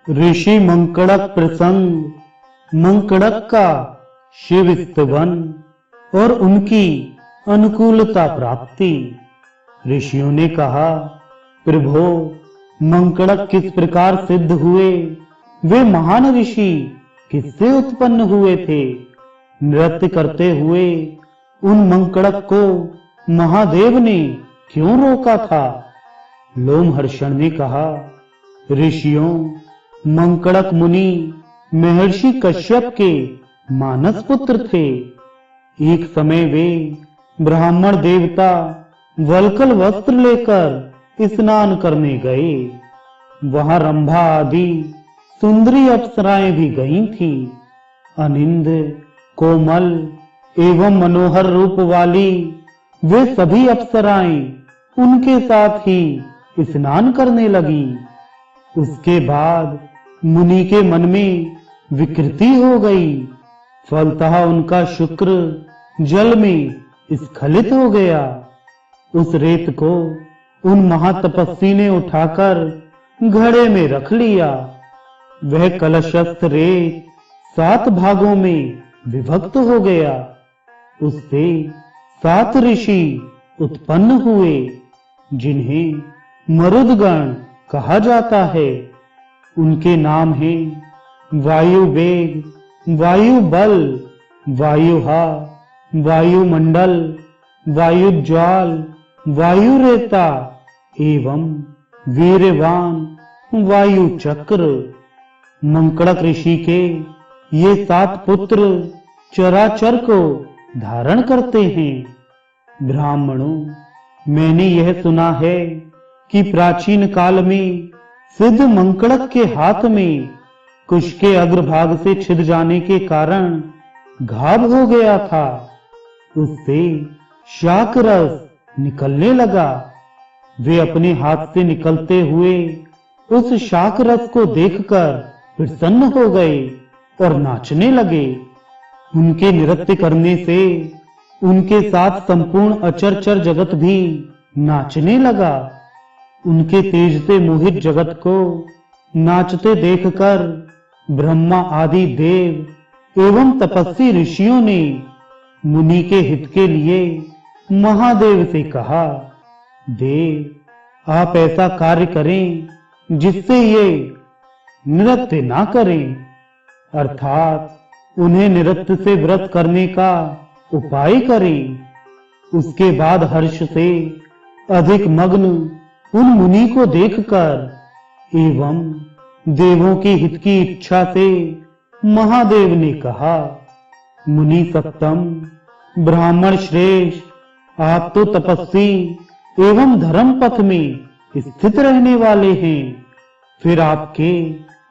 ऋषि मंकड़क प्रसंग, मंकड़क का शिव स्तवन और उनकी अनुकूलता प्राप्ति। ऋषियों ने कहा, प्रभो, मंकड़क किस प्रकार सिद्ध हुए? वे महान ऋषि किससे उत्पन्न हुए थे? नृत्य करते हुए उन मंकड़क को महादेव ने क्यों रोका था? लोमहर्षण ने कहा, ऋषियों, मंकड़क मुनि महर्षि कश्यप के मानस पुत्र थे। एक समय वे ब्राह्मण देवता वल्कल वस्त्र लेकर स्नान करने गए। वहां रंभा आदि सुंदरी अप्सराएं भी गई थीं। अनिंद, कोमल एवं मनोहर रूप वाली वे सभी अप्सराएं उनके साथ ही स्नान करने लगी। उसके बाद मुनि के मन में विकृति हो गई। फलतः उनका शुक्र जल में स्खलित हो गया। उस रेत को उन महातपस्वी ने उठाकर घड़े में रख लिया। वह कलशस्थ रेत 7 भागों में विभक्त हो गया। उससे 7 ऋषि उत्पन्न हुए, जिन्हें मरुदगण कहा जाता है। उनके नाम हैं वायु वेग, वायु बल, वायुहा, वायुमंडल, वायुज्वाल, वायु रेता एवं वीर्यवान वायु चक्र। मंकड़क ऋषि के ये 7 पुत्र चराचर को धारण करते हैं। ब्राह्मणों, मैंने यह सुना है कि प्राचीन काल में सिद्ध मंकड़क के हाथ में कुश के अग्रभाग से छिद जाने के कारण घाव हो गया था। उससे शाक रस निकलने लगा। वे अपने हाथ से निकलते हुए उस शाक रस को देखकर प्रसन्न हो गए और नाचने लगे। उनके नृत्य करने से उनके साथ संपूर्ण अचरचर जगत भी नाचने लगा। उनके तेज से मोहित जगत को नाचते देखकर ब्रह्मा आदि देव एवं तपस्वी ऋषियों ने मुनि के हित के लिए महादेव से कहा, देव, आप ऐसा कार्य करें जिससे ये नृत्य ना करें, अर्थात उन्हें नृत्य से व्रत करने का उपाय करें। उसके बाद हर्ष से अधिक मग्न उन मुनि को देखकर एवं देवों के हित की इच्छा से महादेव ने कहा, मुनि सप्तम, ब्राह्मण श्रेष्ठ, आप तो तपस्वी एवं धर्म पथ में स्थित रहने वाले हैं। फिर आपके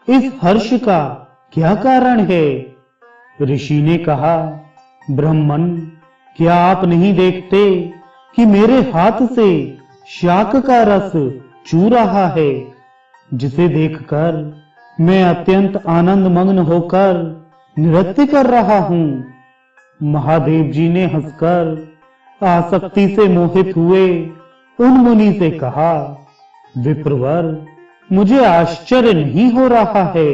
इस हर्ष का क्या कारण है? ऋषि ने कहा, ब्राह्मण, क्या आप नहीं देखते कि मेरे हाथ से शाक का रस चू रहा है, जिसे देखकर मैं अत्यंत आनंद मग्न होकर नृत्य कर रहा हूं। महादेव जी ने हंसकर आसक्ति से मोहित हुए उन मुनि से कहा, विप्रवर, मुझे आश्चर्य नहीं हो रहा है,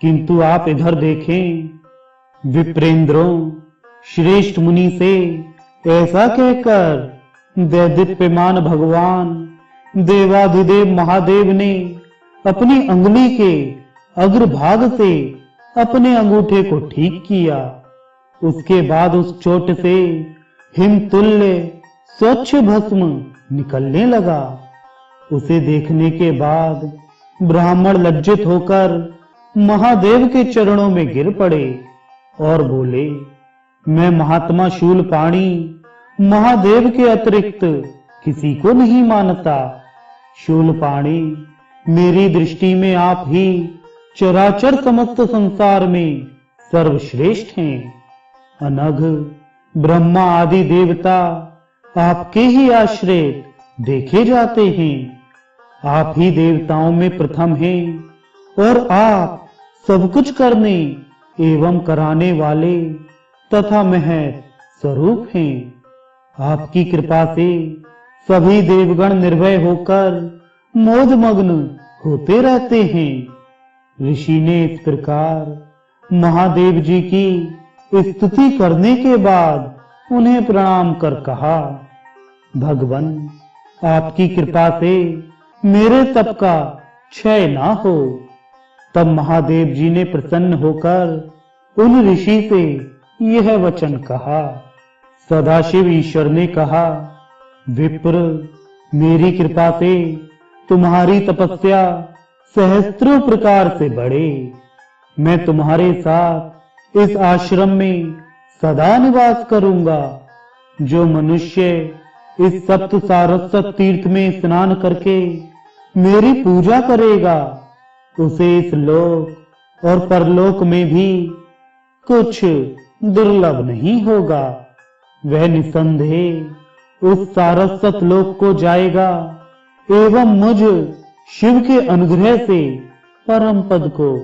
किंतु आप इधर देखें। विप्रेंद्रों, श्रेष्ठ मुनि से ऐसा कहकर दैदिप्यमान भगवान देवाधिदेव महादेव ने अपनी अंगुली के अग्रभाग से अपने अंगूठे को ठीक किया। उसके बाद उस चोट से हिमतुल्य स्वच्छ भस्म निकलने लगा। उसे देखने के बाद ब्राह्मण लज्जित होकर महादेव के चरणों में गिर पड़े और बोले, मैं महात्मा शूलपाणी महादेव के अतिरिक्त किसी को नहीं मानता। शूलपाणी, मेरी दृष्टि में आप ही चराचर समस्त संसार में सर्वश्रेष्ठ हैं। अनघ ब्रह्मा आदि देवता आपके ही आश्रित देखे जाते हैं। आप ही देवताओं में प्रथम हैं और आप सब कुछ करने एवं कराने वाले तथा महत स्वरूप हैं। आपकी कृपा से सभी देवगण निर्भय होकर मोद मग्न होते रहते हैं। ऋषि ने इस प्रकार महादेव जी की स्तुति करने के बाद उन्हें प्रणाम कर कहा, भगवन, आपकी कृपा से मेरे तप का क्षय ना हो। तब महादेव जी ने प्रसन्न होकर उन ऋषि से यह वचन कहा। सदाशिव ईश्वर ने कहा, विप्र, मेरी कृपा से तुम्हारी तपस्या सहस्त्रों प्रकार से बढ़े। मैं तुम्हारे साथ इस आश्रम में सदा निवास करूंगा। जो मनुष्य इस सप्त सारस्वत तीर्थ में स्नान करके मेरी पूजा करेगा, उसे इस लोक और परलोक में भी कुछ दुर्लभ नहीं होगा। वह निसंदेह उस सारस्वत लोक को जाएगा एवं मुझ शिव के अनुग्रह से परम पद को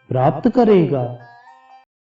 प्राप्त करेगा।